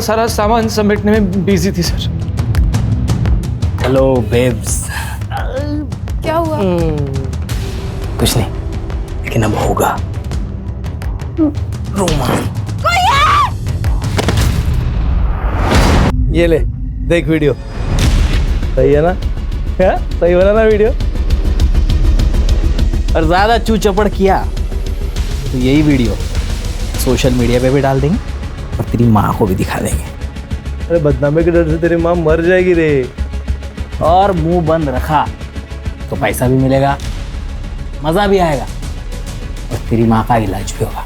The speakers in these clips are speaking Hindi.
सारा सामान समेटने में बिजी थी सर। Hello babes. क्या हुआ? कुछ नहीं, लेकिन अब होगा रोमांस। ये ले देख वीडियो, सही है ना? क्या सही बना ना वीडियो? और ज्यादा चू चपड़ किया तो यही वीडियो सोशल मीडिया पे भी डाल देंगे और तेरी माँ को भी दिखा देंगे। अरे बदनामी के डर से तेरी माँ मर जाएगी रे। और मुंह बंद रखा तो पैसा भी मिलेगा, मजा भी आएगा और तेरी माँ का इलाज भी होगा।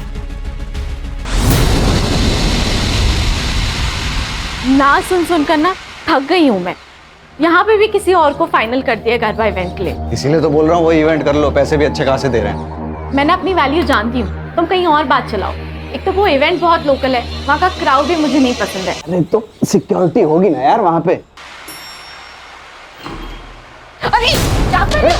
ना सुन सुन कर ना थक गई हूँ मैं। यहाँ पे भी किसी और को फाइनल कर दिया गरबा इवेंट के लिए। इसीलिए तो बोल रहा हूँ वो इवेंट कर लो, पैसे भी अच्छे खासे दे रहे हैं। मैंने अपनी वैल्यू जानती हूँ, तुम कहीं और बात चलाओ। एक तो वो इवेंट बहुत लोकल है, वहाँ का क्राउड भी मुझे नहीं पसंद है। अरे तो सिक्योरिटी होगी ना यार वहाँ पे। अरे क्या कर रहे हो?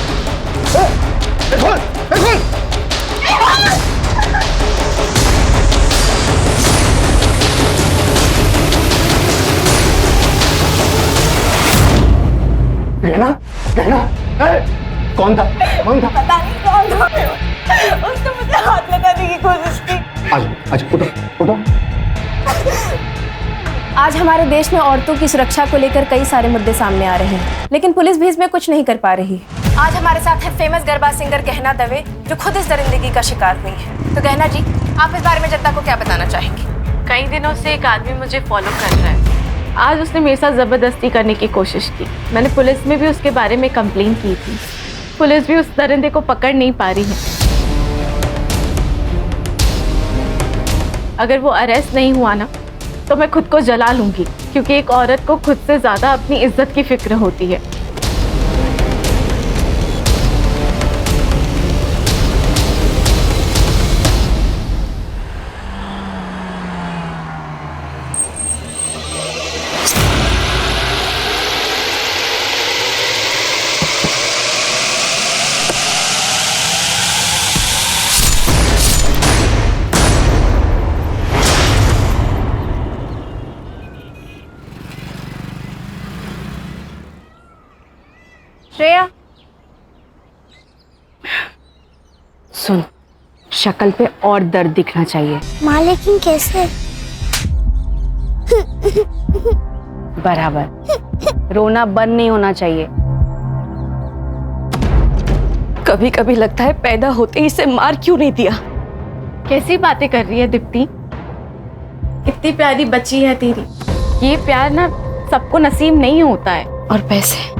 कहना कहना कौन था? कौन था? पता नहीं कौन था। उसने मुझे हाथ लगाने की कोशिश की। आज उठो उठो। आज हमारे देश में औरतों की सुरक्षा को लेकर कई सारे मुद्दे सामने आ रहे हैं, लेकिन पुलिस भी इसमें कुछ नहीं कर पा रही। आज हमारे साथ है फेमस गरबा सिंगर गहना दवे, जो खुद इस दरिंदगी का शिकार हुई है। तो गहना जी, आप इस बारे में जनता को क्या बताना चाहेंगी? कई दिनों से एक आदमी मुझे फॉलो कर रहा है। आज उसने मेरे साथ जबरदस्ती करने की कोशिश की। मैंने पुलिस में भी उसके बारे में कंप्लेन की थी। पुलिस भी उस दरिंदे को पकड़ नहीं पा रही है। अगर वो अरेस्ट नहीं हुआ ना तो मैं खुद को जला लूंगी, क्योंकि एक औरत को खुद से ज्यादा अपनी इज्जत की फिक्र होती है। श्रेया, सुन, शक्ल पे और दर्द दिखना चाहिए। माँ लेकिन कैसे? बराबर रोना बंद नहीं होना चाहिए। कभी कभी लगता है पैदा होते ही इसे मार क्यों नहीं दिया। कैसी बातें कर रही है दीप्ति? कितनी प्यारी बच्ची है तेरी। ये प्यार ना सबको नसीब नहीं होता है। और पैसे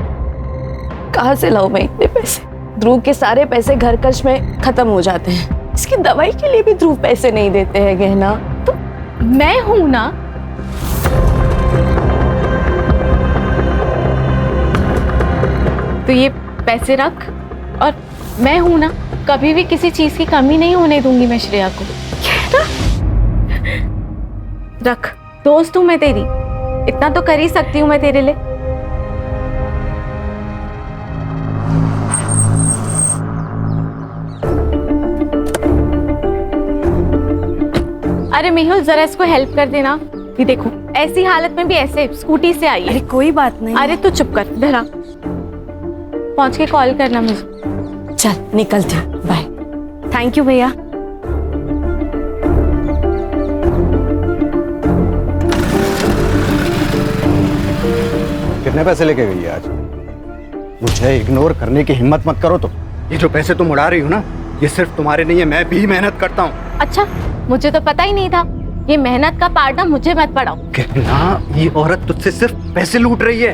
कहाँ से लाऊं मैं इतने पैसे? ध्रुव के सारे पैसे घर खर्च में खत्म हो जाते हैं। इसकी दवाई के लिए भी ध्रुव पैसे नहीं देते हैं गहना। तो मैं हूं ना। तो ये पैसे रख, और मैं हूं ना, कभी भी किसी चीज की कमी नहीं होने दूंगी मैं श्रेया को। रख, दोस्त हूं मैं तेरी, इतना तो कर ही सकती हूं मैं तेरे लिए। अरे मेहुल, जरा इसको हेल्प कर देना। ये देखो, ऐसी हालत में भी ऐसे स्कूटी से आई है। अरे कोई बात नहीं। अरे तू चुप कर, धरा। पहुंच के कॉल करना मुझे। चल निकलती हूँ, बाय। थैंक यू भैया। कितने पैसे लेके गई है आज? मुझे इग्नोर करने की हिम्मत मत करो। तो ये जो पैसे तुम उड़ा रही हो ना, ये सिर्फ तुम्हारे नहीं है, मैं भी मेहनत करता हूँ। अच्छा, मुझे तो पता ही नहीं था। ये मेहनत का पार्ट ना मुझे मत पढ़ाओ। कहना, ये औरत तुझसे सिर्फ पैसे लूट रही है।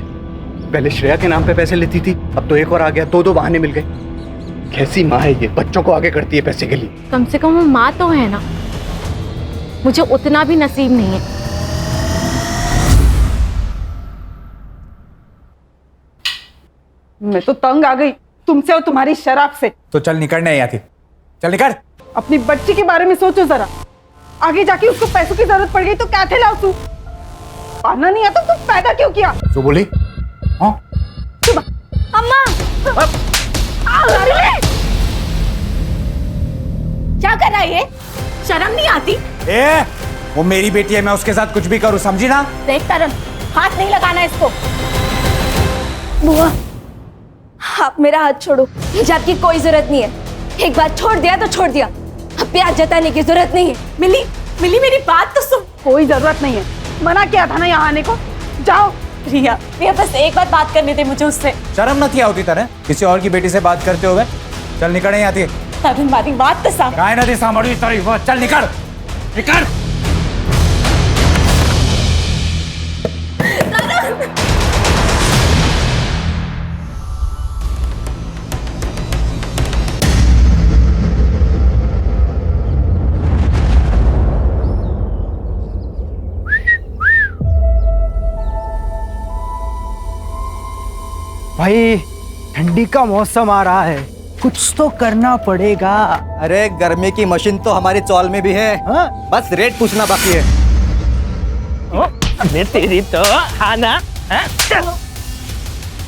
पहले श्रेया के नाम पे पैसे लेती थी, अब तो एक और आ गया। दो बहाने मिल गए। कैसी माँ है ये, बच्चों को आगे करती है पैसे के लिए। कम से कम वो माँ तो है ना। मुझे उतना भी नसीब नहीं है। मैं तो तंग आ गई तुमसे और तुम्हारी शराब से। तो चल निकल, नहीं आती, चल निकल। अपनी बच्ची के बारे में सोचो जरा। आगे जाके उसको पैसों की जरूरत पड़ गई तो क्या थे लाउसू? पाना नहीं आता तो पैदा क्यों किया? जो बोली? हाँ अम्मा, क्या कर रहा है ये? शर्म नहीं आती? ए, वो मेरी बेटी है, मैं उसके साथ कुछ भी करूं, समझी ना? देख तरन, हाथ नहीं लगाना इसको। बुआ, आप मेरा हाथ छोड़ो, हिजाब की कोई जरूरत नहीं है। एक बार छोड़ दिया तो छोड़ दिया, अब प्यार जताने की जरूरत नहीं है। मिली मिली, मेरी बात तो सुन। कोई जरूरत नहीं है, मना किया था ना यहाँ आने को। जाओ। रिया, रिया बस एक बार बात करनी थी मुझे उससे। शर्म न किया होती तरह किसी और की बेटी से बात करते हुए? चल निकल नहीं आती। तरन हमारी बात तो सामने। काय नदी सामड़ी तारी, चल निकल निकल। भाई ठंडी का मौसम आ रहा है, कुछ तो करना पड़ेगा। अरे गर्मी की मशीन तो हमारी चौल में भी है। हाँ? बस रेट पूछना बाकी है। अबे तेरी तो खाना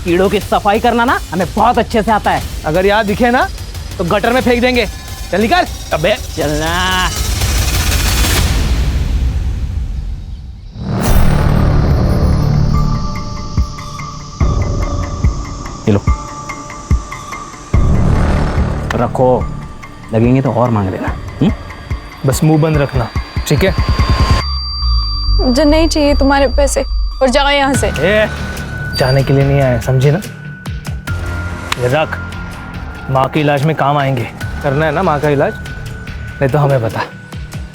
कीड़ों की सफाई करना ना हमें बहुत अच्छे से आता है। अगर यहाँ दिखे ना तो गटर में फेंक देंगे। चल निकल। अबे चलना। ये लो रखो, लगेंगे तो और मांग लेना। बस मुंह बंद रखना, ठीक है? मुझे नहीं चाहिए तुम्हारे पैसे, और जाओ यहाँ से। जाने के लिए नहीं आए, समझी ना? ये रख, माँ के इलाज में काम आएंगे। करना है ना माँ का इलाज? नहीं तो हमें बता,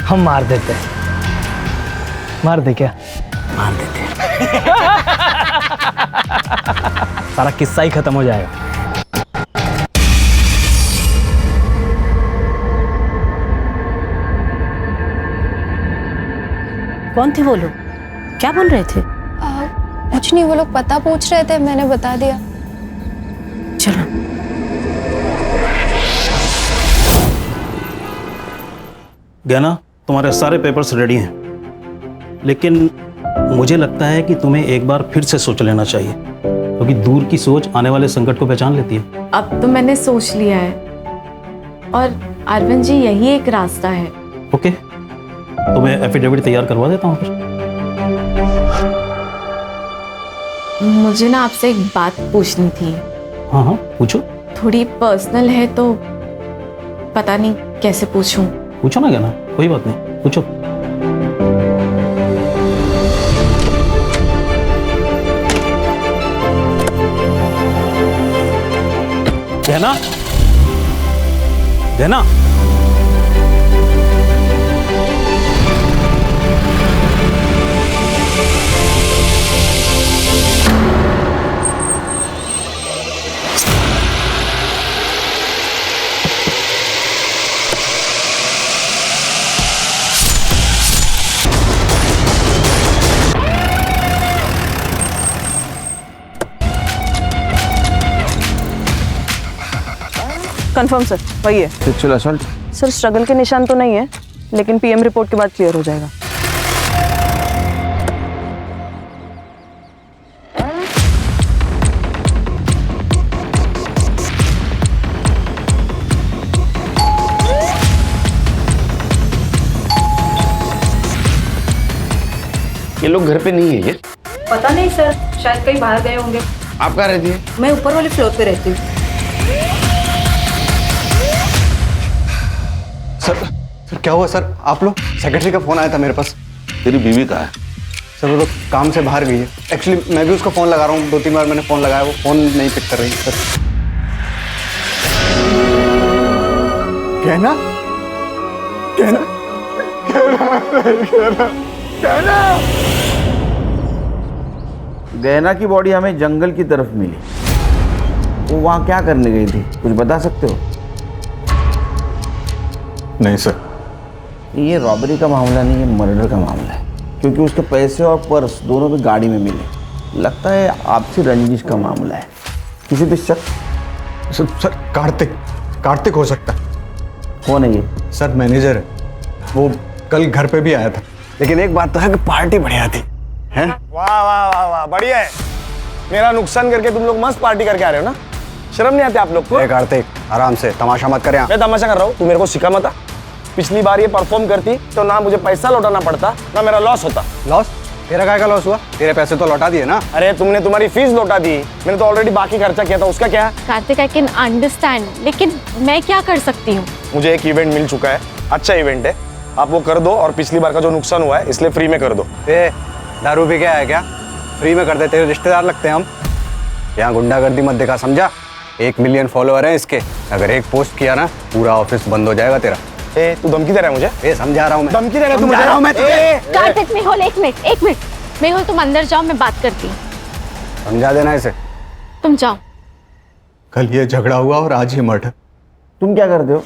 हम मार देते हैं। मार दे क्या? मार देते हैं। सारा किस्सा ही खत्म हो जाएगा। कौन थे वो लोग, क्या बोल रहे थे? कुछ नहीं, वो लोग पता पूछ रहे थे, मैंने बता दिया। चलो। गहना, तुम्हारे सारे पेपर्स रेडी हैं, लेकिन मुझे लगता है कि तुम्हें एक बार फिर से सोच लेना चाहिए, क्योंकि दूर की सोच आने वाले संकट को पहचान लेती है। अब तो मैंने सोच लिया है, और अरविंद जी यही एक रास्ता है। ओके, तो मैं एफिडेविट तैयार करवा देता हूँ फिर। मुझे ना आपसे एक बात पूछनी थी। हाँ हाँ पूछो। थोड़ी पर्सनल है तो पता नहीं कैसे पूछूं। पूछो ना गहना, कोई बात नहीं, पूछो। गहना, गहना, कंफर्म सर, वही है। Sexual assault? सर स्ट्रगल के निशान तो नहीं है, लेकिन पीएम रिपोर्ट के बाद क्लियर हो जाएगा। ये लोग घर पे नहीं है ये? पता नहीं सर, शायद कहीं बाहर गए होंगे। आप कहाँ रहती है? मैं ऊपर वाले फ्लोर पे रहती हूँ। सर क्या हुआ सर? आप लोग, सेक्रेटरी का फोन आया था मेरे पास। तेरी बीवी कहाँ है? सर वो तो काम से बाहर गई है। एक्चुअली मैं भी उसको फोन लगा रहा हूँ, 2-3 बार मैंने फोन लगाया, वो फोन नहीं पिक कर रही है सर। कहना कहना कहना कहना गहना की बॉडी हमें जंगल की तरफ मिली, वो वहाँ क्या करने गई थी, कुछ बता सकते हो? नहीं सर, ये रॉबरी का मामला नहीं, ये मर्डर का मामला है, क्योंकि उसके पैसे और पर्स दोनों भी गाड़ी में मिले। लगता है आपसी रंजिश का मामला है। किसी पे शक? सर कार्तिक हो सकता है। कौन है ये? सर मैनेजर है, वो कल घर पे भी आया था। लेकिन एक बात तो है कि पार्टी बढ़िया थी। हैं? वाह वाह वाह वाह, बढ़िया है। मेरा नुकसान करके तुम लोग मस्त पार्टी करके आ रहे हो ना? शर्म नहीं आती आप लोग को? कार्तिक आराम से, तमाशा मत कर। मैं तमाशा कर रहा हूँ, तू मेरे को सिखा मत। पिछली बार ये परफॉर्म करती तो ना मुझे पैसा लौटाना पड़ता ना मेरा लॉस होता। लॉस? तेरा काय का लॉस हुआ? तेरे पैसे तो लौटा दिए ना। अरे तुमने तुम्हारी फीस लौटा दी, मैंने तो ऑलरेडी बाकी खर्चा किया था, उसका क्या? कार्तिक, आई कैन अंडरस्टैंड, लेकिन मैं क्या कर सकती हूँ? मुझे एक इवेंट मिल चुका है, अच्छा इवेंट है, आप वो कर दो और पिछली बार का जो नुकसान हुआ है इसलिए फ्री में कर दो। दारू पी के आया क्या? फ्री में कर देते, रिश्तेदार लगते हैं हम। यहाँ गुंडागर्दी मत दिखा, समझा? 1 मिलियन फॉलोअर हैं इसके, अगर एक पोस्ट किया ना पूरा ऑफिस बंद हो जाएगा तेरा। तू धमकी दे रहा है मुझे? समझा रहा हूँ मैं। धमकी दे रहा है तू? समझा रहा हूँ मैं तुझे। कार्तिक, मेहुल, एक मिनट, मेहुल तुम अंदर जाओ, मैं बात करती हूँ। समझा देना इसे। तुम जाओ। कल ये झगड़ा हुआ और आज ये मर्डर। तुम क्या करते हो?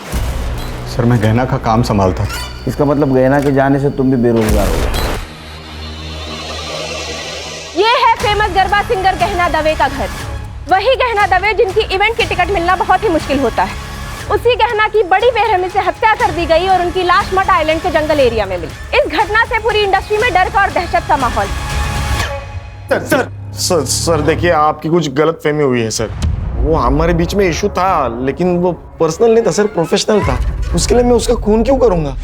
सर मैं गहना का काम संभालता। इसका मतलब गहना के जाने से तुम भी बेरोजगार हो गए। ये है फेमस गरबा सिंगर गहना दवे का घर। वही गहना दवे जिनकी इवेंट की टिकट मिलना बहुत ही मुश्किल होता है। उसी गहना की बड़ी बेरहमी से हत्या कर दी गई और उनकी लाश मट आइलैंड के जंगल एरिया में मिली। इस घटना से पूरी इंडस्ट्री में डर का और दहशत का माहौल। सर देखिए, आपकी कुछ गलतफहमी हुई है सर। वो हमारे बीच में इशू था, लेकिन वो पर्सनल नहीं था सर, प्रोफेशनल था। उसके लिए मैं उसका खून क्यों करूंगा?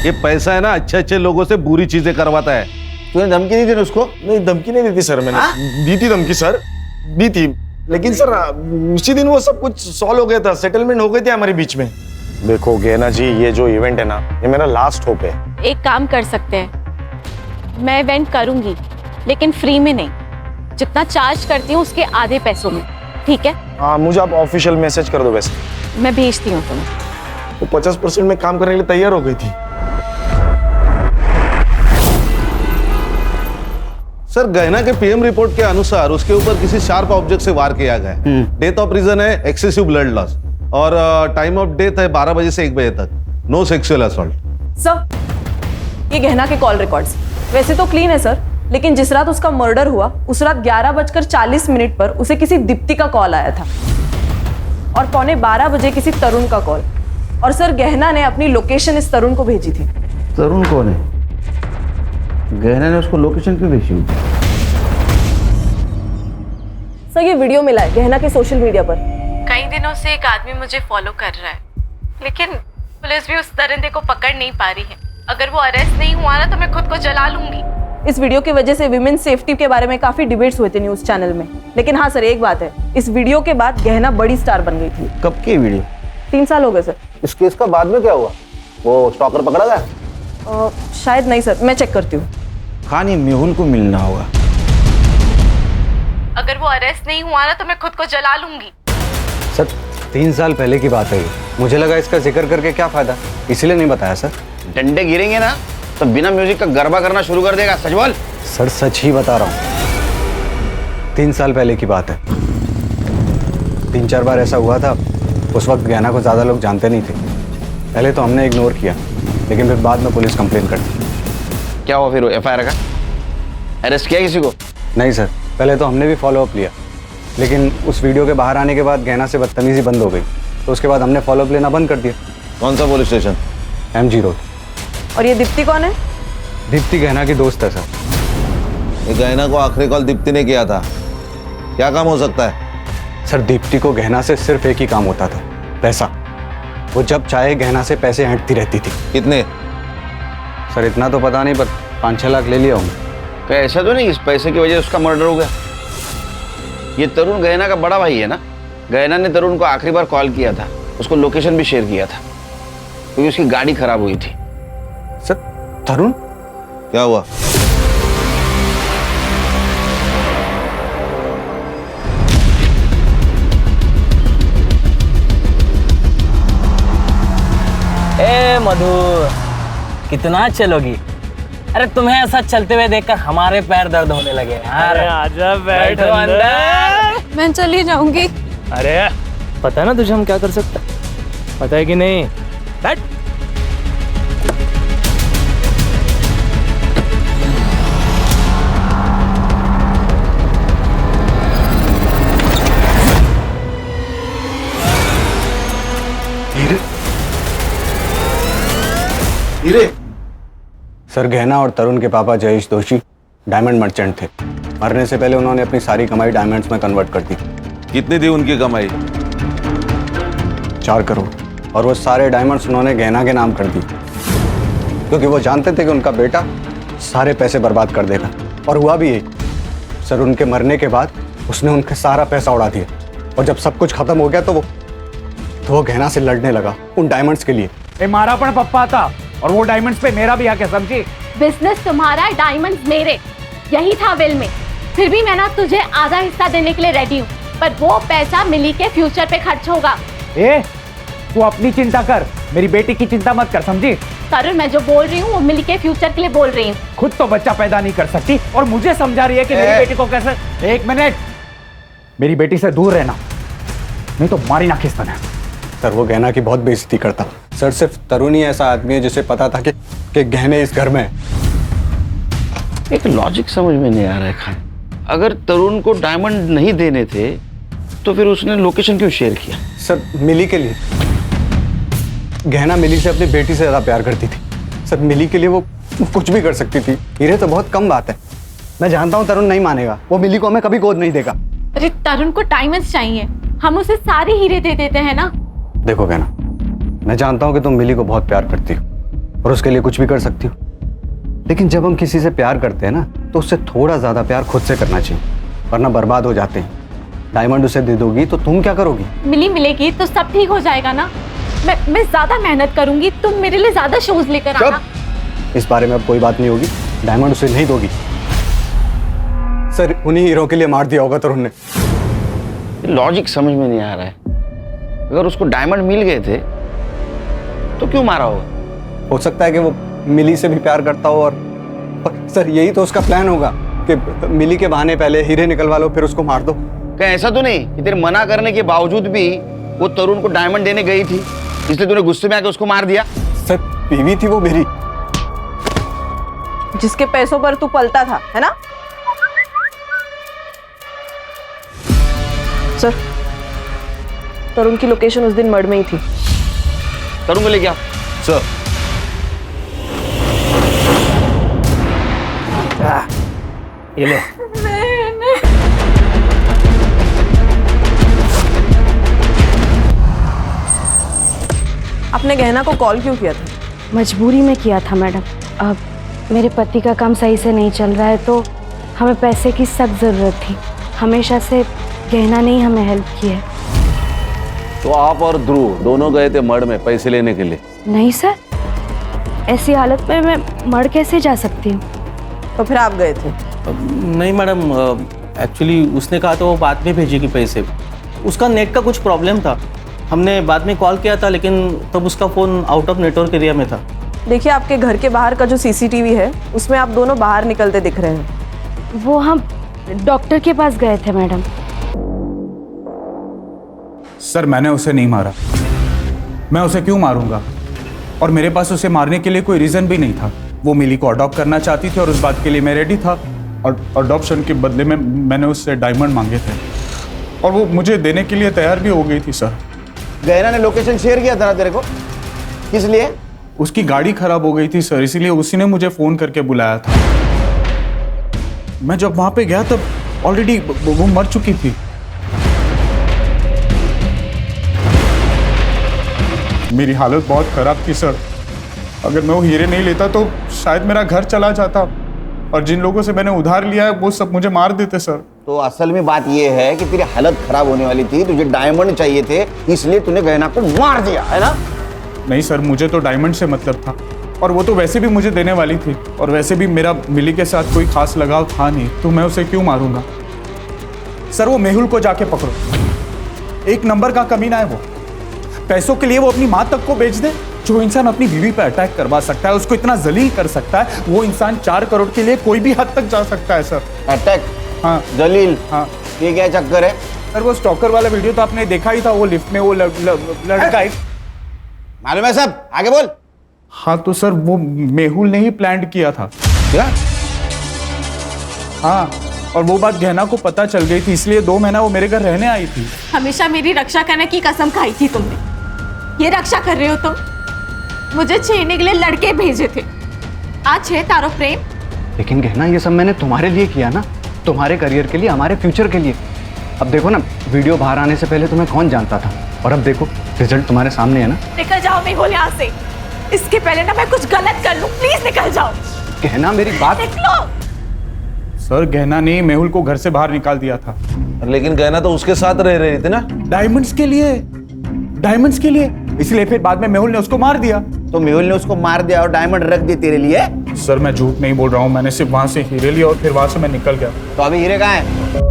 ये पैसा है ना अच्छे अच्छे लोगों से बुरी चीजें करवाता है। तूने धमकी दी थी उसको? नहीं, धमकी नहीं दी थी सर मैंने। दी थी धमकी सर, दी थी, लेकिन सर उसी दिन वो सब कुछ सॉल्व हो गया था, सेटलमेंट हो गई थी हमारे बीच में। देखो गहना जी, ये जो इवेंट है ना, ये मेरा लास्ट होप है। एक काम कर सकते हैं, मैं इवेंट करूंगी लेकिन फ्री में नहीं, जितना चार्ज करती हूँ उसके आधे पैसों में, ठीक है? हाँ, मुझे आप ऑफिशियल मैसेज कर दो। वैसे मैं भेजती हूँ तुम्हें। वो 50% में काम करने के लिए तैयार हो गई थी। सर गहना के पीएम रिपोर्ट के अनुसार उसके ऊपर किसी शार्प ऑब्जेक्ट से वार किया गया है। डेथ ऑफ रीजन है एक्सेसिव ब्लड लॉस और टाइम ऑफ डेथ है 12 बजे से 1 बजे तक। No sexual assault. सर, ये गहना के कॉल रिकॉर्ड्स वैसे तो क्लीन है सर, लेकिन जिस रात उसका मर्डर हुआ उस रात 11:40 पर उसे किसी दीप्ति का कॉल आया था और 11:15 बजे किसी तरुण का कॉल। और सर गहना ने अपनी लोकेशन इस तरुण को भेजी थी। तरुण कौन है? गहना ने उसको लोकेशन क्यों भेजी? सर ये वीडियो मिला है गहना के सोशल मीडिया पर। कई दिनों से एक आदमी मुझे फॉलो कर रहा है, लेकिन पुलिस भी उस दरिंदे को पकड़ नहीं पा रही है। अगर वो अरेस्ट नहीं हुआ ना तो मैं खुद को जला लूंगी। इस वीडियो की वजह से विमेन सेफ्टी के बारे में काफी डिबेट्स हुए थे न्यूज चैनल में, लेकिन हाँ सर एक बात है, इस वीडियो के बाद गहना बड़ी स्टार बन गई थी। कब की वीडियो? 3 साल हो गए सर। इस केस का बाद में क्या हुआ? वो स्टॉकर पकड़ा गया? शायद नहीं सर, मैं चेक करती हूँ। खानी मेहुल को मिलना होगा। अगर वो अरेस्ट नहीं हुआ ना तो मैं खुद को जला लूंगी। सर 3 साल पहले की बात है ये, मुझे लगा इसका जिक्र करके क्या फायदा, इसलिए नहीं बताया सर। डंडे गिरेंगे ना तो बिना म्यूजिक का गरबा करना शुरू कर देगा। सच बोल। सर सच ही बता रहा हूँ, 3 साल पहले की बात है। 3-4 बार ऐसा हुआ था। उस वक्त गहना को ज़्यादा लोग जानते नहीं थे। पहले तो हमने इग्नोर किया, लेकिन फिर बाद में पुलिस कंप्लेन कर दी। क्या हुआ फिर? FIR का? अरेस्ट किया किसी को? नहीं सर, पहले तो हमने भी फॉलोअप लिया, लेकिन उस वीडियो के बाहर आने के बाद गहना से बदतमीजी बंद हो गई, तो उसके बाद हमने फॉलोअप लेना बंद कर दिया। कौन सा पुलिस स्टेशन? MG road. और ये दीप्ति कौन है? दीप्ति गहना की दोस्त है सर। ये गहना को आखिरी कॉल दीप्ति ने किया था। क्या काम हो सकता है? सर दीप्ति को गहना से सिर्फ एक ही काम होता था, पैसा। वो जब चाहे गहना से पैसे ऐंठती रहती थी। कितने? सर इतना तो पता नहीं, पर 5-6 लाख ले लिया होंगे। क्या ऐसा तो नहीं इस पैसे की वजह से उसका मर्डर हो गया? ये तरुण गहना का बड़ा भाई है ना? गहना ने तरुण को आखिरी बार कॉल किया था, उसको लोकेशन भी शेयर किया था, क्योंकि उसकी गाड़ी खराब हुई थी। सर तरुण? क्या हुआ? ए मधु, कितना चलोगी? अरे तुम्हें ऐसा चलते हुए देखकर हमारे पैर दर्द होने लगे यार। अरे आजा, बैठो अंदर। मैं चली जाऊंगी। अरे पता है ना तुझे हम क्या कर सकते हैं? पता है कि नहीं? बैठ। हीरे? सर गहना और तरुण के पापा जयेश दोषी डायमंड मर्चेंट थे। मरने से पहले उन्होंने अपनी सारी कमाई डायमंड्स में कन्वर्ट कर दी। कितनी थी उनकी कमाई? 4 करोड़। और वो सारे डायमंड्स उन्होंने गहना के नाम कर दिए, क्योंकि वो जानते थे कि उनका बेटा सारे पैसे बर्बाद कर देगा। और हुआ भी यही सर। उनके मरने के बाद उसने उनका सारा पैसा उड़ा दिया, और जब सब कुछ खत्म हो गया तो वो गहना से लड़ने लगा उन डायमंड्स के लिए। ए मारा पण पप्पा था, और वो डायमंड्स पे मेरा भी आके समझी। बिजनेस तुम्हारा, डायमंड्स मेरे, यही था विल में। फिर भी मैं ना तुझे आधा हिस्सा देने के लिए रेडी हूँ, पर वो पैसा मिली के फ्यूचर पे खर्च होगा। ए तू अपनी चिंता कर, मेरी बेटी की चिंता मत कर, समझी? तरुण, मैं जो बोल रही हूँ वो मिली के फ्यूचर के लिए बोल रही हूँ। खुद तो बच्चा पैदा नहीं कर सकती और मुझे समझा रही है कि मेरी बेटी को कैसे। एक मिनट, मेरी बेटी से दूर रहना, नहीं तो मारी ना खिस्ता है। सर वो गहना की बहुत बेइज्जती करता। सर सिर्फ तरुण ही ऐसा आदमी है जिसे पता था कि गहने इस घर में है। एक लॉजिक समझ में नहीं आ रहा है खान। अगर तरुण को डायमंड नहीं देने थे तो फिर उसने लोकेशन क्यों शेयर किया? सर मिली के लिए। गहना मिली से अपनी बेटी से ज्यादा प्यार करती थी सर। मिली के लिए वो कुछ भी कर सकती थी। हीरे तो बहुत कम बात है। मैं जानता हूँ तरुण नहीं मानेगा, वो मिली को हमें कभी गोद नहीं देगा। अरे तरुण को डायमंड्स चाहिए, हम उसे सारे हीरे दे देते हैं ना। देखो गहना, मैं जानता हूँ कि तुम मिली को बहुत प्यार करती हो और उसके लिए कुछ भी कर सकती हो, लेकिन जब हम किसी से प्यार करते हैं ना तो उससे थोड़ा ज्यादा प्यार खुद से करना चाहिए, वरना बर्बाद हो जाते हैं। डायमंड उसे दे दोगी तो तुम क्या करोगी? मिली मिलेगी तो सब ठीक हो जाएगा ना। मैं ज्यादा मेहनत करूंगी, तुम मेरे लिए ज्यादा शूज लेकर आना। इस बारे में अब कोई बात नहीं होगी। डायमंड उसे नहीं दोगी। सर उन्हीं हीरो के लिए मार दिया होगा तरुण ने। लॉजिक समझ में नहीं आ रहा है। अगर उसको डायमंड मिल गए थे तो क्यों मारा होगा? हो सकता है कि वो मिली से भी प्यार करता हो, और सर यही तो उसका प्लान होगा कि मिली के बहाने पहले हीरे निकलवा लो फिर उसको मार दो। क्या ऐसा तो नहीं कि तेरे मना करने के बावजूद भी वो तरुण को डायमंड देने गई थी, इसलिए तूने गुस्से में आके उसको मार दिया? सर बीवी थी वो मेरी, जिसके पैसों पर तू पलता था, है ना? सर तरुण की लोकेशन उस दिन मर्ड में ही थी। तरुण को लेके आओ। सर ये ले। आपने गहना को कॉल क्यों किया था? मजबूरी में किया था मैडम। अब मेरे पति का काम सही से नहीं चल रहा है तो हमें पैसे की सख्त ज़रूरत थी। हमेशा से गहना ने ही हमें हेल्प की है। तो आप और ध्रुव दोनों गए थे मर्ड में पैसे लेने के लिए? नहीं सर, ऐसी हालत में मैं मर कैसे जा सकती हूँ? तो फिर आप गए थे? नहीं मैडम, एक्चुअली उसने कहा तो वो बाद में भेजेगी पैसे। उसका नेट का कुछ प्रॉब्लम था, हमने बाद में कॉल किया था लेकिन तब उसका phone out of network area में था। देखिए आपके घर के बाहर का जो सीसीटीवी है उसमें आप दोनों बाहर निकलते दिख रहे हैं। वो हम डॉक्टर के पास गए थे मैडम। सर मैंने उसे नहीं मारा। मैं उसे क्यों मारूंगा? और मेरे पास उसे मारने के लिए कोई रीज़न भी नहीं था। वो मिली को अडॉप्ट करना चाहती थी और उस बात के लिए मैं रेडी था, और अडॉप्शन के बदले में मैंने उससे डायमंड मांगे थे और वो मुझे देने के लिए तैयार भी हो गई थी। सर गहना ने लोकेशन शेयर किया था ना तेरे को, किस लिए? उसकी गाड़ी खराब हो गई थी सर, इसीलिए उसी ने मुझे फ़ोन करके बुलाया था। मैं जब वहाँ पे गया तब ऑलरेडी वो मर चुकी थी। मेरी हालत बहुत खराब थी सर। अगर मैं वो हीरे नहीं लेता तो शायद मेरा घर चला जाता, और जिन लोगों से मैंने उधार लिया है वो सब मुझे मार देते सर। तो असल में बात यह है कि तेरी हालत खराब होने वाली थी, तुझे डायमंड चाहिए थे, इसलिए तूने गहना को मार दिया, है ना? नहीं सर, मुझे तो डायमंड से मतलब था, और वो तो वैसे भी मुझे देने वाली थी, और वैसे भी मेरा मिली के साथ कोई खास लगाव था नहीं, तो मैं उसे क्यों मारूंगा? सर वो मेहुल को जाके पकड़ो, एक नंबर का कमीना है वो। पैसों के लिए वो अपनी माँ तक को बेच दे। जो इंसान अपनी बीवी पर अटैक करवा सकता है, उसको इतना जलील कर सकता है, वो इंसान 4 करोड़ के लिए कोई भी हद तक जा सकता है सर। अटैक? हाँ जलील? हाँ। ये क्या चक्कर है? सर वो स्टॉकर वाला वीडियो तो आपने देखा ही था, वो लिफ्ट में वो लड़का एक मालूम है सब, आगे बोल। हाँ तो सर वो मेहुल ने ही प्लान किया था। क्या? हाँ, और वो बात गहना को पता चल गई थी, इसलिए 2 महीना वो मेरे घर रहने आई थी। हमेशा मेरी रक्षा करने की कसम खाई थी तुमने, ये रक्षा कर रहे हो तुम? मुझे छेड़ने के लिए लड़के भेजे थे, आज है तारो प्रेम। लेकिन गहना ये सब मैंने तुम्हारे लिए किया ना, तुम्हारे करियर के लिए, हमारे फ्यूचर के लिए। अब देखो ना, वीडियो बाहर आने से पहले तुम्हें कौन जानता था, और अब देखो रिजल्ट तुम्हारे सामने है ना। निकल जाओ मेहुल यहाँ से। इसके पहले ना मैं कुछ गलत कर लूं, प्लीज निकल जाओ। गहना मेरी बात। निकलो। सर गहना ने मेहुल को घर से बाहर निकाल दिया था। लेकिन गहना तो उसके साथ रह रही थी ना। डायमंड्स के लिए, डायमंड्स के लिए, इसलिए फिर बाद में मेहुल ने उसको मार दिया। तो मेहुल ने उसको मार दिया और डायमंड रख दिए तेरे लिए? सर मैं झूठ नहीं बोल रहा हूँ, मैंने सिर्फ वहां से हीरे लिए और फिर वहां से मैं निकल गया। तो अभी हीरे कहाँ हैं?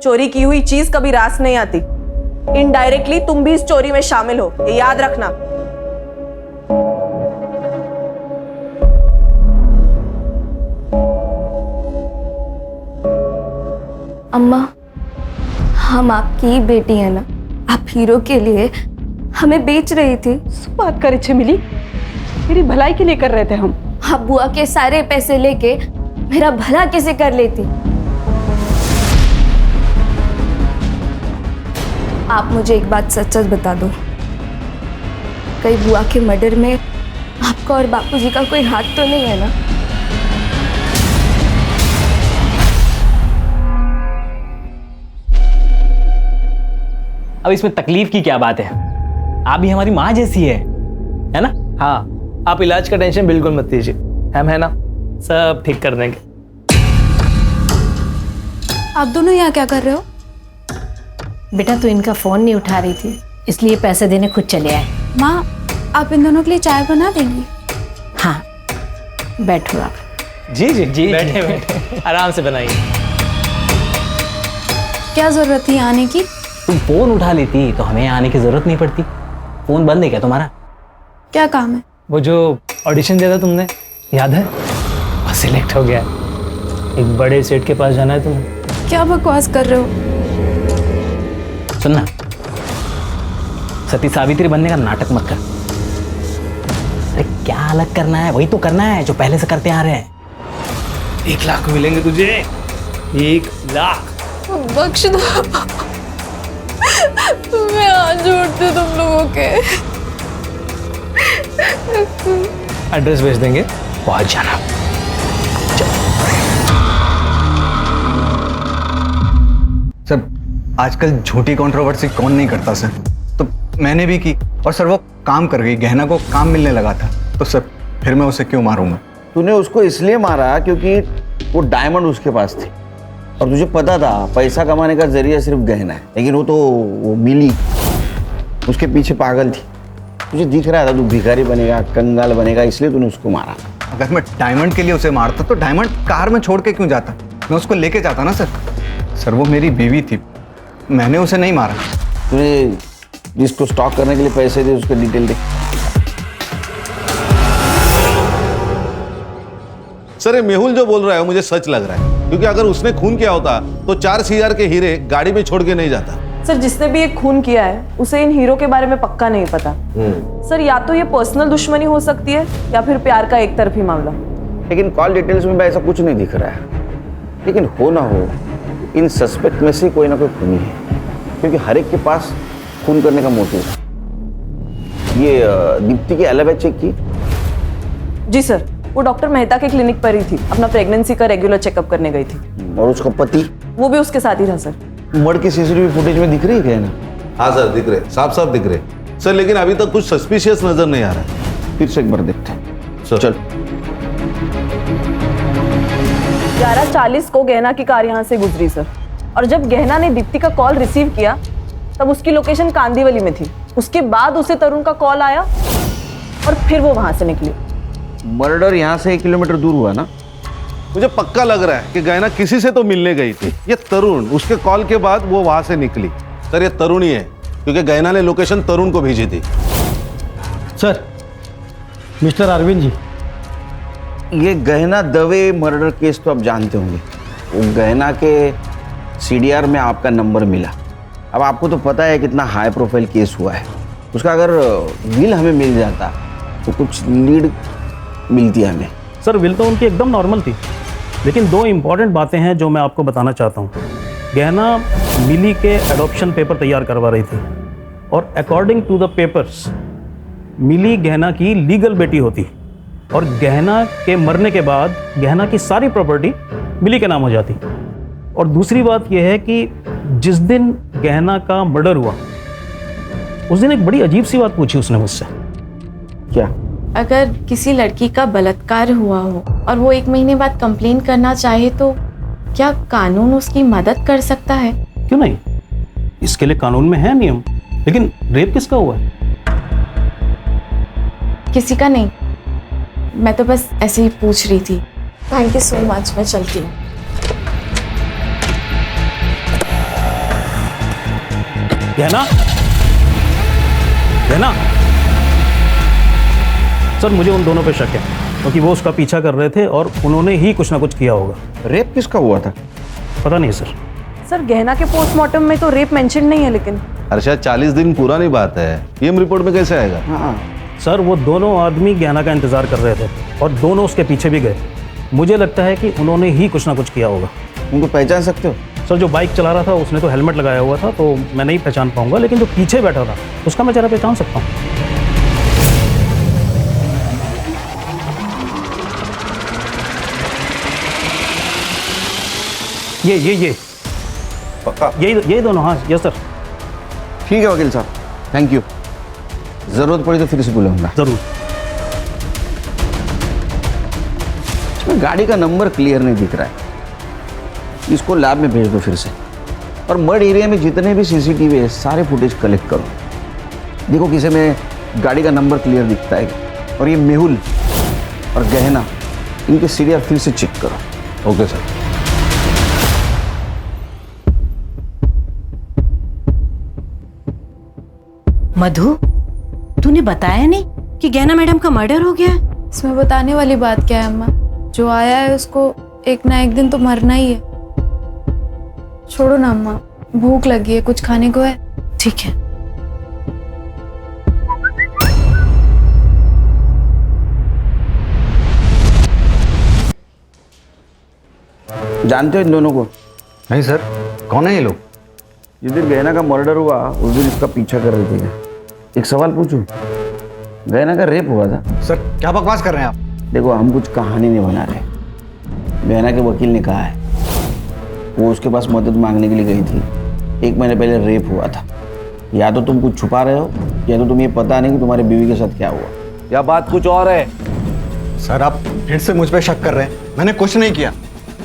चोरी की हुई चीज कभी रास नहीं आती। इनडायरेक्टली तुम भी इस चोरी में शामिल हो, ये याद रखना। अम्मा, हम आपकी ही बेटी है ना। आप हीरो के लिए हमें बेच रही थी। बात करे छे मिली, मेरी भलाई के लिए कर रहे थे हम। आप बुआ के सारे पैसे लेके मेरा भला कैसे कर लेती? आप मुझे एक बात सच सच बता दो, कहीं बुआ के मर्डर में आपका और बापूजी का कोई हाथ तो नहीं है ना? अब इसमें तकलीफ की क्या बात है? आप भी हमारी माँ जैसी है ना? हाँ, आप इलाज का टेंशन बिल्कुल मत लीजिए, हम है ना, सब ठीक कर देंगे। आप दोनों यहाँ क्या कर रहे हो? बेटा तू इनका फोन नहीं उठा रही थी, इसलिए पैसे देने खुद चले आए। माँ, आप इन दोनों के लिए चाय बना देंगी? हाँ, बैठो आप। जी जी जी, बैठे बैठे आराम से बनाइए। क्या जरूरत थी आने की? तुम फोन उठा लेती तो हमें आने की जरूरत नहीं पड़ती। फोन बंद है क्या तुम्हारा? क्या काम है? वो जो ऑडिशन दिया था तुमने, याद है? वो सिलेक्ट हो गया है। एक बड़े सेठ के पास जाना है तुम्हें। क्या बकवास कर रहे हो? सुनना, सती सावित्री बनने का नाटक मत कर। अरे क्या अलग करना है? वही तो करना है जो पहले से करते आ रहे हैं। 1 लाख मिलेंगे तुझे, 1 लाख। बख्श दो, मैं हाथ जोड़ती तुम लोगों के। एड्रेस भेज देंगे, पहुंच जाना। सर आजकल झूठी कंट्रोवर्सी कौन नहीं करता सर, तो मैंने भी की और सर वो काम कर गई। गहना को काम मिलने लगा था, तो सर फिर मैं उसे क्यों मारूंगा? तूने उसको इसलिए मारा क्योंकि वो डायमंड उसके पास थी और तुझे पता था पैसा कमाने का जरिया सिर्फ गहना है। लेकिन वो मिली, उसके पीछे पागल थी। तुझे दिख रहा था तू भिखारी बनेगा, कंगाल बनेगा, इसलिए तूने उसको मारा। अगर मैं डायमंड के लिए उसे मारता तो डायमंड कार में छोड़ के क्यों जाता? मैं उसको लेके जाता ना सर। सर वो मेरी बीवी थी, मैंने उसे नहीं मारा। तूने जिसको स्टॉक करने के लिए पैसे दे उसके डिटेल दे। सर ये मेहुल जो बोल रहा है मुझे सच लग रहा है, क्योंकि अगर उसने खून किया होता तो 4 CR के हीरे गाड़ी में छोड़ के नहीं जाता। सर जिसने भी एक खून किया है उसे इन हीरो के बारे में पक्का नहीं पता। सर या तो ये पर्सनल दुश्मनी हो सकती है या फिर प्यार का एक तरफी मामला। लेकिन कॉल डिटेल्स में ऐसा कुछ नहीं दिख रहा है। लेकिन हो ना हो, इन सस्पेक्ट में से कोई ना कोई खूनी है, क्योंकि हर एक के पास खून करने का मोटिव है। ये दीप्ति की एलिबी चेक की? जी सर, वो डॉक्टर मेहता के क्लिनिक पर ही थी, अपना प्रेगनेंसी का रेगुलर चेकअप करने गई थी। और उसका पति? वो भी उसके साथ ही था सर। मर्ड की CCTV फुटेज में दिख रही है ना? हाँ सर दिख रहे, साफ साफ दिख रहे सर, लेकिन अभी तक कुछ सस्पिशियस नजर नहीं आ रहा है। फिर से एक बार देखते हैं। चल। 11:40 को गहना की कार यहाँ से गुजरी सर, और जब गहना ने दीप्ति का कॉल रिसीव किया तब उसकी लोकेशन कांदीवली में थी। उसके बाद उसे तरुण का कॉल आया और फिर वो वहां से निकली। मर्डर यहाँ से 1 किलोमीटर दूर हुआ ना? मुझे पक्का लग रहा है कि गहना किसी से तो मिलने गई थी। ये तरुण, उसके कॉल के बाद वो वहां से निकली। सर ये तरुण ही है, क्योंकि गहना ने लोकेशन तरुण को भेजी थी। सर मिस्टर अरविंद जी, ये गहना दवे मर्डर केस तो आप जानते होंगे। वो गहना के CDR में आपका नंबर मिला। अब आपको तो पता है कितना हाई प्रोफाइल केस हुआ है। उसका अगर विल हमें मिल जाता तो कुछ लीड मिलती है हमें। सर विल तो उनकी एकदम नॉर्मल थी, लेकिन 2 इम्पॉर्टेंट बातें हैं जो मैं आपको बताना चाहता हूँ। गहना मिली के एडॉप्शन पेपर तैयार करवा रही थी और अकॉर्डिंग टू द पेपर्स मिली गहना की लीगल बेटी होती और गहना के मरने के बाद गहना की सारी प्रॉपर्टी मिली के नाम हो जाती। और दूसरी बात यह है कि जिस दिन गहना का मर्डर हुआ उस दिन एक बड़ी अजीब सी बात पूछी उसने मुझसे। क्या? अगर किसी लड़की का बलात्कार हुआ हो और वो 1 महीने बाद कंप्लेन करना चाहे तो क्या कानून उसकी मदद कर सकता है? क्यों नहीं, इसके लिए कानून में है नियम। लेकिन रेप किसका हुआ है? किसी का नहीं, मैं तो बस ऐसे ही पूछ रही थी। थैंक यू सो मच, मैं चलती हूँ। गहना, गहना। सर मुझे उन दोनों पे शक है क्योंकि वो उसका पीछा कर रहे थे और उन्होंने ही कुछ ना कुछ किया होगा। रेप किसका हुआ था? पता नहीं सर। सर गहना के पोस्टमार्टम में तो रेप मेंशन नहीं है, लेकिन अर्षद 40 दिन पुरानी बात है, पीएम रिपोर्ट में कैसे आएगा? हाँ सर वो दोनों आदमी गहना का इंतजार कर रहे थे और दोनों उसके पीछे भी गए। मुझे लगता है कि उन्होंने ही कुछ ना कुछ किया होगा। उनको पहचान सकते हो? सर जो बाइक चला रहा था उसने तो हेलमेट लगाया हुआ था तो मैं नहीं पहचान पाऊंगा, लेकिन जो पीछे बैठा था उसका मैं जरा पहचान सकता हूँ। ये पक्का? ये दोनों, हाँ यस सर। ठीक है वकील साहब, थैंक यू। जरूरत पड़ी तो फिर से बुलाऊंगा। जरूर। इसमें गाड़ी का नंबर क्लियर नहीं दिख रहा है, इसको लैब में भेज दो फिर से। और मड एरिया में जितने भी सीसीटीवी है सारे फुटेज कलेक्ट करो, देखो किसी में गाड़ी का नंबर क्लियर दिखता है। और ये मेहुल और गहना, इनके सीरियल फिर से चेक करो। Okay sir. मधु, तूने बताया नहीं कि गहना मैडम का मर्डर हो गया है? इसमें बताने वाली बात क्या है अम्मा? जो आया है उसको एक ना एक दिन तो मरना ही है। छोड़ो ना अम्मा, भूख लगी है, कुछ खाने को है? ठीक है। जानते हो इन दोनों को? नहीं सर, कौन है ये लोग? जिस दिन गहना का मर्डर हुआ उस दिन इसका पीछा कर रहे थे। एक सवाल पूछूं, गहना का रेप हुआ था? सर क्या बकवास कर रहे हैं आप? देखो हम कुछ कहानी नहीं बना रहे, गहना के वकील ने कहा है वो उसके पास मदद मांगने के लिए गई थी। 1 महीने पहले रेप हुआ था। या तो तुम कुछ छुपा रहे हो या तो तुम्हें पता नहीं कि तुम्हारी बीवी के साथ क्या हुआ। या बात कुछ और है? सर आप फिर से मुझ पे शक कर रहे हैं, मैंने कुछ नहीं किया।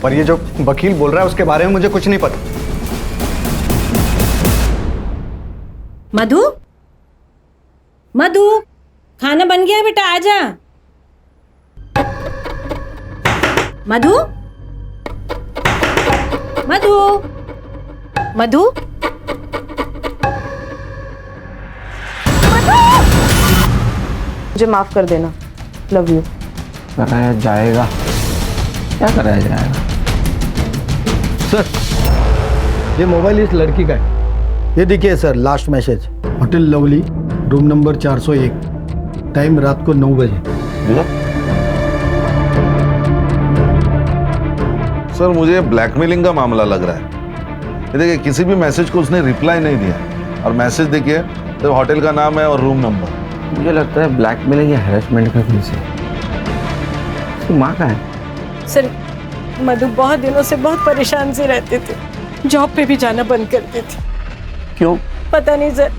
पर ये जो वकील बोल रहा है उसके बारे में मुझे कुछ नहीं पता। मधु, मधु, खाना बन गया बेटा, आजा। मधु, मधु, मधु, मुझे माफ कर देना, लव यू। कराया जाएगा? क्या कराया जाएगा? सर ये मोबाइल इस लड़की का है। ये देखिए sir, last message, hotel lovely, room number 401, time रात को 9 बजे। सर मुझे ब्लैकमेलिंग का मामला लग रहा है। ये देखिए किसी भी मैसेज को उसने रिप्लाई नहीं दिया और मैसेज देखिए तो होटल का नाम है और रूम नंबर। मुझे लगता है ब्लैकमेलिंग या हैरेसमेंट का केस है। उसकी माँ का है? सर मधु बहुत दिनों से बहुत परेशान से रहते थे, जॉब पे भी जाना बंद करती थी। क्यों? पता नहीं सर,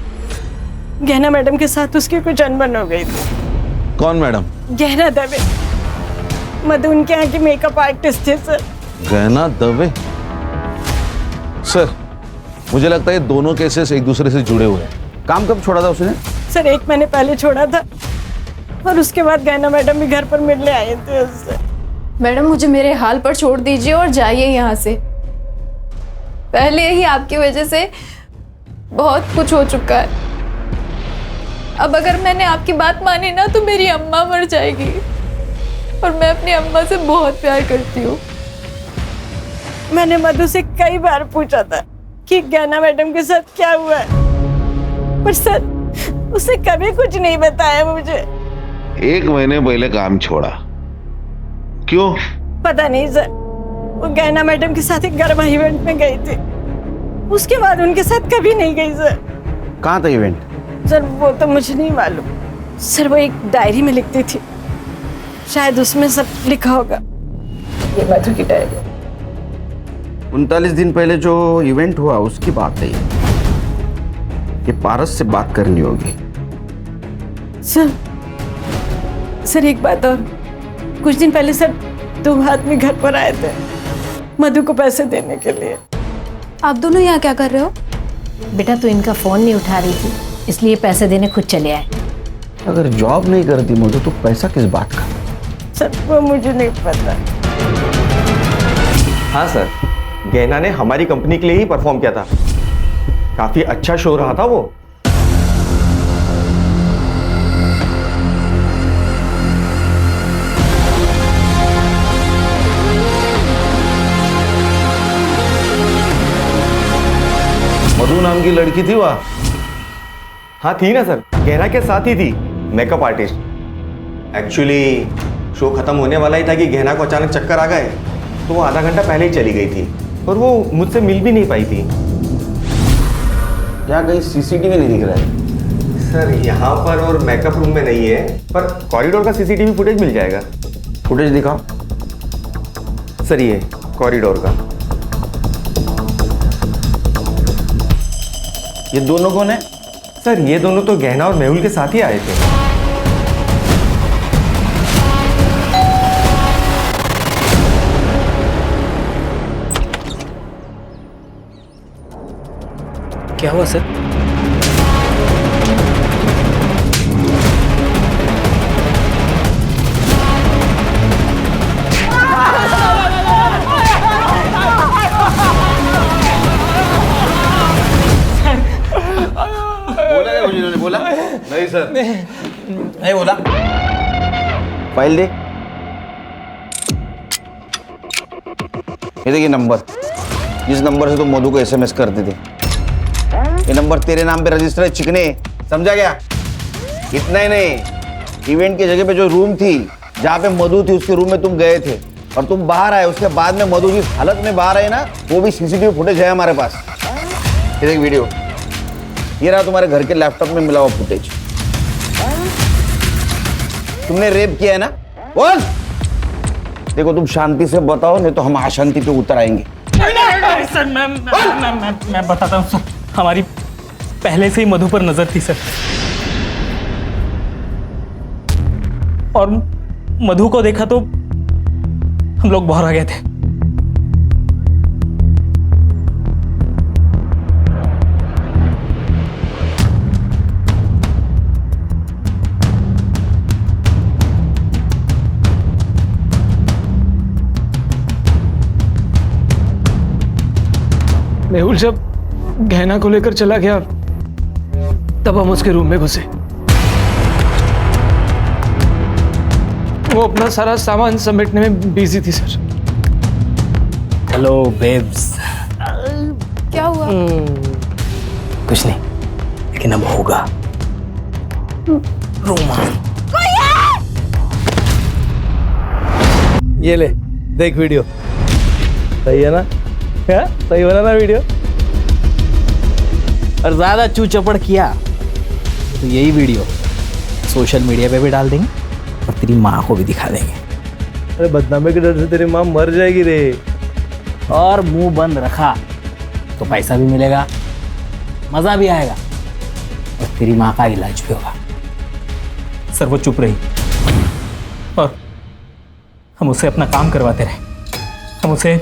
गहना मैडम के साथ उसकी कुछ अनबन हो गई थी। कौन मैडम? गहना दवे, मधु उनके यहाँ की मेकअप आर्टिस्ट थे सर। गहना दवे? सर मुझे लगता है ये दोनों केसेस एक दूसरे से जुड़े हुए हैं। काम कब छोड़ा था उसने? सर 1 महीने पहले छोड़ा था और उसके बाद गहना मैडम भी घर पर मिलने आए थे उससे। मैडम मुझे मेरे हाल पर छोड़ दीजिए और जाइए यहाँ से। पहले ही आपकी वजह से बहुत कुछ हो चुका है। अब अगर मैंने आपकी बात मानी ना तो मेरी अम्मा मर जाएगी और मैं अपनी अम्मा से बहुत प्यार करती हूँ। मैंने मधु से कई बार पूछा था कि गहना मैडम के साथ क्या हुआ है, पर सर उसने कभी कुछ नहीं बताया मुझे। 1 महीने पहले काम छोड़ा, क्यों? पता नहीं सर, वो गहना मैडम के साथ एक गरबा इवेंट में गई थी, उसके बाद उनके साथ कभी नहीं गई सर। कहाँ था इवेंट? सर वो तो मुझे नहीं मालूम सर, वो एक डायरी में लिखती थी, शायद उसमें सब लिखा होगा। ये मधु की डायरी। 39 दिन पहले जो इवेंट हुआ उसकी बात है ये पारस से बात करनी होगी। सर एक बात और, कुछ दिन पहले सर 2 आदमी घर पर आए थे मधु को पैसे देने के लिए। आप दोनों यहाँ क्या कर रहे हो? बेटा तू इनका फोन नहीं उठा रही थी, इसलिए पैसे देने खुद चले आए। अगर जॉब नहीं करती मधु तो पैसा किस बात का? सर वो मुझे नहीं पता। हाँ सर, गहना ने हमारी कंपनी के लिए ही परफॉर्म किया था। काफी अच्छा शो रहा था वो। मधु नाम की लड़की थी वह? हाँ थी ना सर, गहना के साथ ही थी, मेकअप आर्टिस्ट। एक्चुअली शो खत्म होने वाला ही था कि गहना को अचानक चक्कर आ गए, तो वो आधा घंटा पहले ही चली गई थी और वो मुझसे मिल भी नहीं पाई थी। क्या कहीं सीसीटीवी नहीं दिख रहा है? सर यहाँ पर और मेकअप रूम में नहीं है, पर कॉरिडोर का सीसीटीवी फुटेज मिल जाएगा। फुटेज दिखाओ। सर ये कॉरिडोर का। ये दोनों कौन है? सर ये दोनों तो गहना और मेहुल के साथ ही आए थे। क्या हुआ सर? बोला क्या उन्होंने? बोला नहीं सर, नहीं बोला। फाइल दे। ये देखिए नंबर, जिस नंबर से तुम मधु को एसएमएस करते थे, ये नंबर तेरे नाम पे रजिस्टर है चिकने, समझा गया? इतना ही नहीं, इवेंट की जगह पे जो रूम थी जहाँ पे मधु थी उसके रूम में तुम गए थे और तुम बाहर आए, उसके बाद में मधु जिस हालत में बाहर आई ना, वो भी सीसीटीवी फुटेज है हमारे पास। ये देख वीडियो, ये रहा तुम्हारे घर के लैपटॉप में मिला हुआ फुटेज। तुमने रेप किया है ना? बोल। देखो तुम शांति से बताओ, नहीं तो हम अशांति पे उतर आएंगे। सर मैं बताता हूँ सर, हमारी पहले से ही मधु पर नजर थी सर, और मधु को देखा तो हम लोग बाहर आ गए थे। मेहुल जब गहना को लेकर चला गया तब हम उसके रूम में घुसे। वो अपना सारा सामान समेटने में बिजी थी सर। Hello babes. क्या हुआ? कुछ नहीं, लेकिन अब होगा रोमांस। ये ले देख वीडियो, सही है ना? क्या सही बना ना वीडियो? और ज्यादा चू चपड़ किया तो यही वीडियो सोशल मीडिया पे भी डाल देंगे और तेरी माँ को भी दिखा देंगे। अरे बदनामी के डर से तेरी माँ मर जाएगी रे। और मुंह बंद रखा तो पैसा भी मिलेगा, मजा भी आएगा और तेरी माँ का इलाज भी होगा। सर वो चुप रही और हम उसे अपना काम करवाते रहे। हम उसे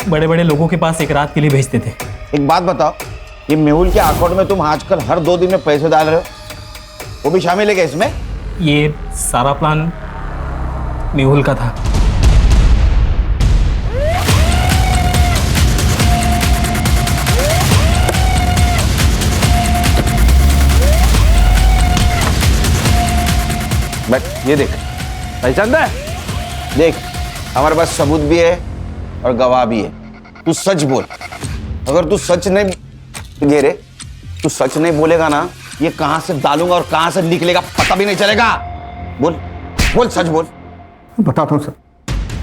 बड़े बड़े लोगों के पास एक रात के लिए भेजते थे। एक बात बताओ, ये मेहुल के अकाउंट में तुम आजकल हर 2 दिन में पैसे डाल रहे हो, वो भी शामिल है क्या इसमें? ये सारा प्लान मेहुल का था। बट ये देख, पहचानता है? देख हमारे पास सबूत भी है और गवाह भी है। तू सच बोल। अगर तू सच नहीं घेरे, तू सच नहीं बोलेगा ना, ये कहां से डालूंगा और कहां से निकलेगा पता भी नहीं चलेगा। बोल बोल, सच बोल। बताता हूँ सर,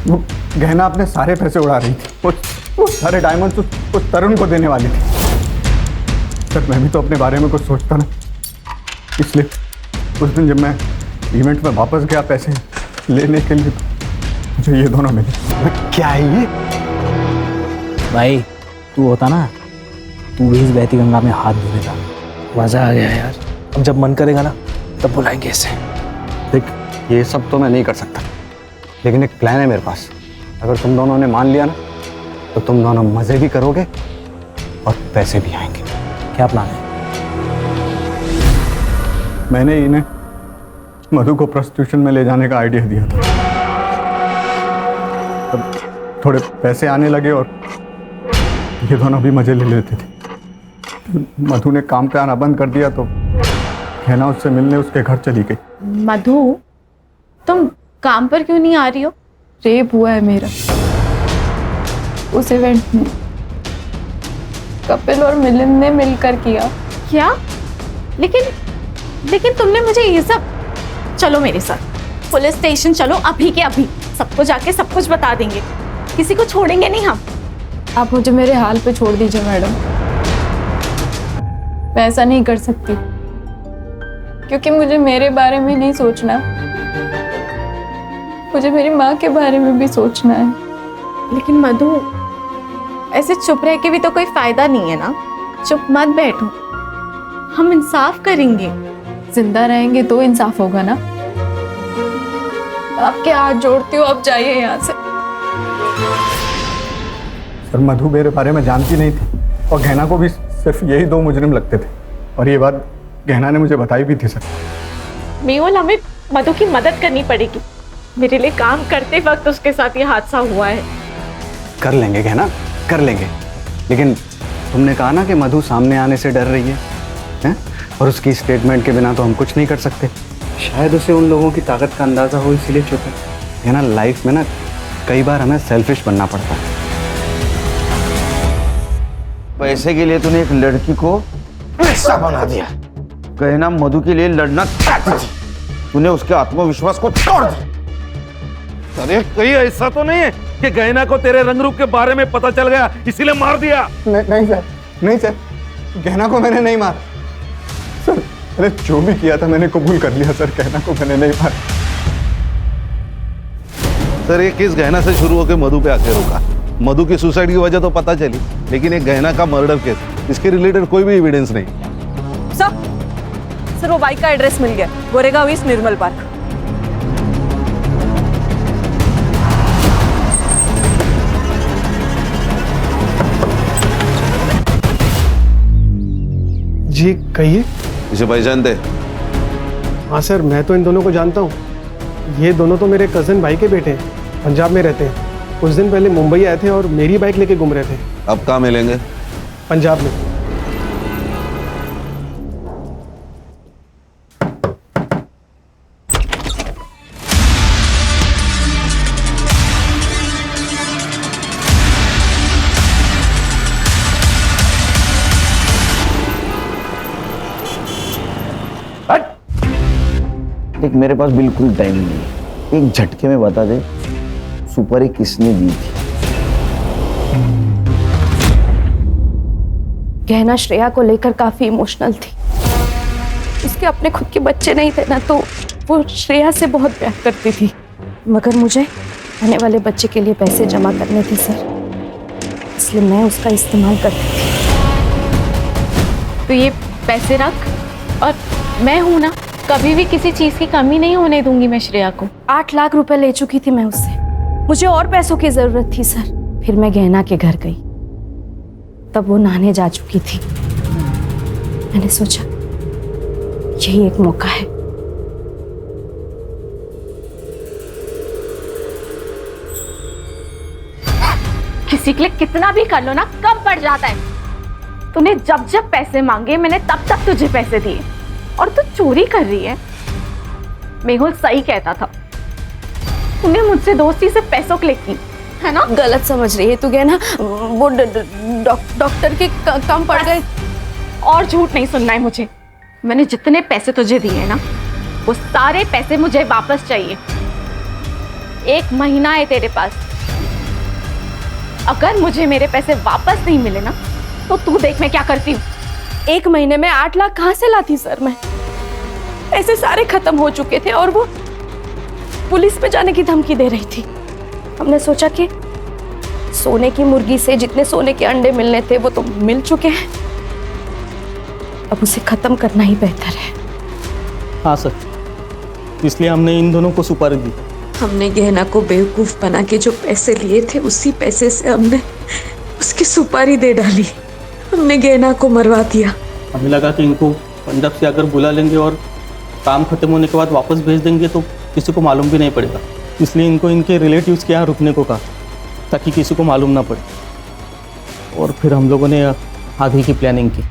वो गहना अपने सारे पैसे उड़ा रही थी। वो सारे डायमंड्स उस तरुण को देने वाली थी। सर मैं भी तो अपने बारे में कुछ सोचता ना, इसलिए उस दिन जब मैं इवेंट में वापस गया पैसे लेने के लिए, मुझे ये दोनों मिले। क्या है ये? भाई तू होता ना, तू भी इस बहती गंगा में हाथ धो देता। मजा आ गया यार। अब जब मन करेगा ना तब बुलाएंगे इसे। देख, ये सब तो मैं नहीं कर सकता, लेकिन एक प्लान है मेरे पास। अगर तुम दोनों ने मान लिया ना तो तुम दोनों मजे भी करोगे और पैसे भी आएंगे। क्या प्लान है? मैंने इन्हें मधु को प्रोस्टिट्यूशन में ले जाने का आइडिया दिया था। तब थोड़े पैसे आने लगे और ये दोनों भी मजे ले लेते थे। मधु ने काम पे आना बंद कर दिया तो गहना उससे मिलने उसके घर चली गई। मधु, तुम काम पर क्यों नहीं आ रही हो? रेप हुआ है मेरा उस इवेंट में। कपिल और मिलिंद ने मिलकर किया। क्या? लेकिन तुमने मुझे ये सब। चलो मेरे साथ पुलिस स्टेशन चलो, अभी के अभी सबको जाके सब कुछ बता देंगे, किसी को छोड़ेंगे नहीं हम। आप मुझे मेरे हाल पे छोड़ दीजिए मैडम, मैं ऐसा नहीं कर सकती क्योंकि मुझे मेरे बारे में नहीं सोचना, मुझे मेरी माँ के बारे में भी सोचना है। लेकिन मधु, ऐसे चुप रह के भी तो कोई फायदा नहीं है ना। चुप मत बैठो, हम इंसाफ करेंगे। जिंदा रहेंगे तो इंसाफ होगा ना। आपके हाथ जोड़ती हूँ, आप जाइए यहाँ से। सर, मधु मेरे बारे में जानती नहीं थी और गहना को भी सिर्फ यही 2 मुजरिम लगते थे, और ये बात गहना ने मुझे बताई भी थी सर। मेहुल, हमें मधु की मदद करनी पड़ेगी। मेरे लिए काम करते वक्त उसके साथ ये हादसा हुआ है। कर लेंगे गहना, कर लेंगे, लेकिन तुमने कहा ना कि मधु सामने आने से डर रही है, हैं? और उसकी स्टेटमेंट के बिना तो हम कुछ नहीं कर सकते। शायद उसे उन लोगों की ताकत का अंदाजा हो, इसीलिए चुप है ना। लाइफ में ना कई बार हमें सेल्फिश बनना पड़ता है। पैसे के लिए तूने एक लड़की को पैसा बना दिया। गहना मधु के लिए लड़ना चाहती थी, तूने उसके आत्मविश्वास को तोड़ दिया। अरे कहीं ऐसा तो नहीं है कि गहना को तेरे रंग रूप के बारे में पता चल गया इसीलिए मार दिया? नहीं सर, नहीं सर, गहना को मैंने नहीं मारा सर। अरे जो भी किया था मैंने कबूल कर लिया सर, गहना को मैंने नहीं मारा। सर, ये केस गहना से शुरू होकर मधु पे आके रुका। मधु की सुसाइड की वजह तो पता चली, लेकिन एक गहना का मर्डर केस, इसके रिलेटेड कोई भी एविडेंस नहीं। सर वो बाइक का एड्रेस मिल गया, गोरेगांव ईस्ट निर्मल पार्क। जी कहिए। इसे पहचानते? हाँ सर, मैं तो इन दोनों को जानता हूँ। ये दोनों तो मेरे कज़न भाई के बेटे हैं, पंजाब में रहते हैं। कुछ दिन पहले मुंबई आए थे और मेरी बाइक लेके घूम रहे थे। अब कहाँ मिलेंगे? पंजाब में। देख, मेरे पास बिल्कुल टाइम नहीं है, एक झटके में बता दे सुपारी किसने दी थी? गहना श्रेया को लेकर काफी इमोशनल थी। उसके अपने खुद के बच्चे नहीं थे ना, तो वो श्रेया से बहुत प्यार करती थी। मगर मुझे आने वाले बच्चे के लिए पैसे जमा करने थे सर, इसलिए मैं उसका इस्तेमाल करती थी। तो ये पैसे रख, और मैं हूं ना, कभी भी किसी चीज की कमी नहीं होने दूंगी मैं श्रेया को। 8 लाख रुपए ले चुकी थी मैं उससे, मुझे और पैसों की जरूरत थी सर। फिर मैं गहना के घर गई, तब वो नहाने जा चुकी थी। मैंने सोचा यही एक मौका है। किसी के लिए कितना भी कर लो ना, कम पड़ जाता है। तूने जब जब पैसे मांगे मैंने तब तक तुझे पैसे दिए, और तू चोरी कर रही है। मेहुल सही कहता था, तूने मुझसे दोस्ती से पैसों के लिए की है ना। गलत समझ रही है तू गहना, वो डॉक्टर के कम पड़ गए। और झूठ नहीं सुनना है मुझे। मैंने जितने पैसे तुझे दिए ना, वो सारे पैसे मुझे वापस चाहिए। 1 महीना है तेरे पास, अगर मुझे मेरे पैसे वापस नहीं मिले ना, तो तू देख मैं क्या करती हूँ। 1 महीने में 8 लाख कहाँ से लाती सर मैं? पैसे सारे खत्म हो चुके थे और वो पुलिस में जाने की धमकी दे रही थी। हमने सोचा कि सोने की मुर्गी से जितने सोने के अंडे मिलने थे वो तो मिल चुके हैं, अब उसे खत्म करना ही बेहतर है। हाँ सर, इसलिए हमने इन दोनों को सुपारी दी। हमने गहना को बेवकूफ बना के जो पैसे लिए थे उसी पैसे से हमने उसकी सुपारी दे डाली। हमने गहना को मरवा दिया। हमें लगा कि इनको पंजाब से अगर बुला लेंगे और काम खत्म होने के बाद वापस भेज देंगे तो किसी को मालूम भी नहीं पड़ेगा, इसलिए इनको इनके रिलेटिव्स के यहाँ रुकने को कहा ताकि किसी को मालूम ना पड़े। और फिर हम लोगों ने आगे की प्लानिंग की।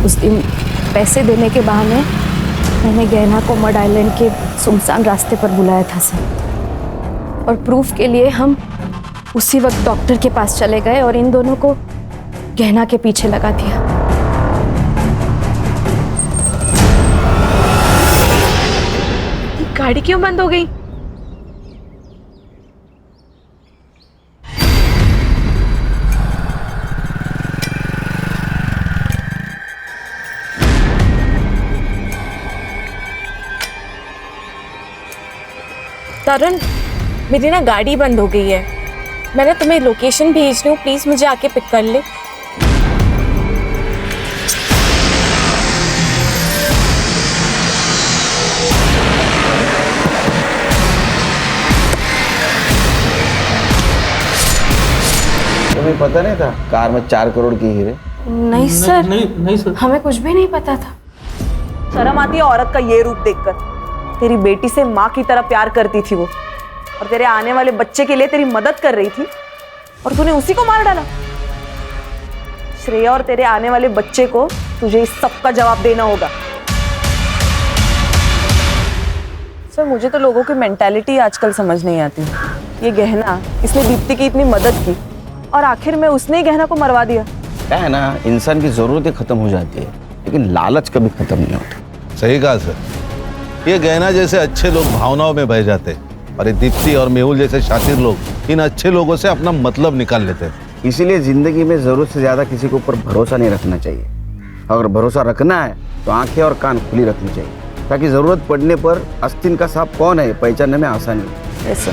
उस दिन पैसे देने के बहाने मैंने गहना को मड आइलैंड के सुनसान रास्ते पर बुलाया था सर, और प्रूफ के लिए हम उसी वक्त डॉक्टर के पास चले गए और इन दोनों को गहना के पीछे लगा दिया। गाड़ी क्यों बंद हो गई? तरुण, मेरी ना गाड़ी बंद हो गई है। मैंने तुम्हें लोकेशन भेज रही हूँ, प्लीज मुझे आके पिक कर ले। तुम्हें पता नहीं था कार में 4 करोड़ की हीरे? नहीं सर, नहीं सर, हमें कुछ भी नहीं पता था। शर्म आती है औरत का ये रूप देखकर। तेरी बेटी से माँ की तरह प्यार करती थी वो, और तेरे आने वाले बच्चे के लिए तेरी मदद कर रही थी, और तूने उसी को मार डाला। श्रेया और तेरे आने वाले बच्चे को तुझे इस सब का जवाब देना होगा। सर, मुझे तो लोगों की मेंटालिटी आजकल समझ नहीं आती। ये गहना, इसने दीप्ति की इतनी मदद की और आखिर में उसने ही गहना को मरवा दिया। क्या है ना, इंसान की जरूरतें खत्म हो जाती है लेकिन लालच कभी खत्म नहीं होता। सही कहा सर। ये गहना जैसे अच्छे लोग भावनाओं में बह जाते हैं और ये दीप्ति और मेहुल जैसे शातिर लोग इन अच्छे लोगों से अपना मतलब निकाल लेते हैं। इसीलिए जिंदगी में जरूरत से ज्यादा किसी के ऊपर भरोसा नहीं रखना चाहिए। अगर भरोसा रखना है तो आंखें और कान खुली रखनी चाहिए ताकि जरूरत पड़ने पर आस्तीन का सांप कौन है पहचानने में आसानी हो। ऐसा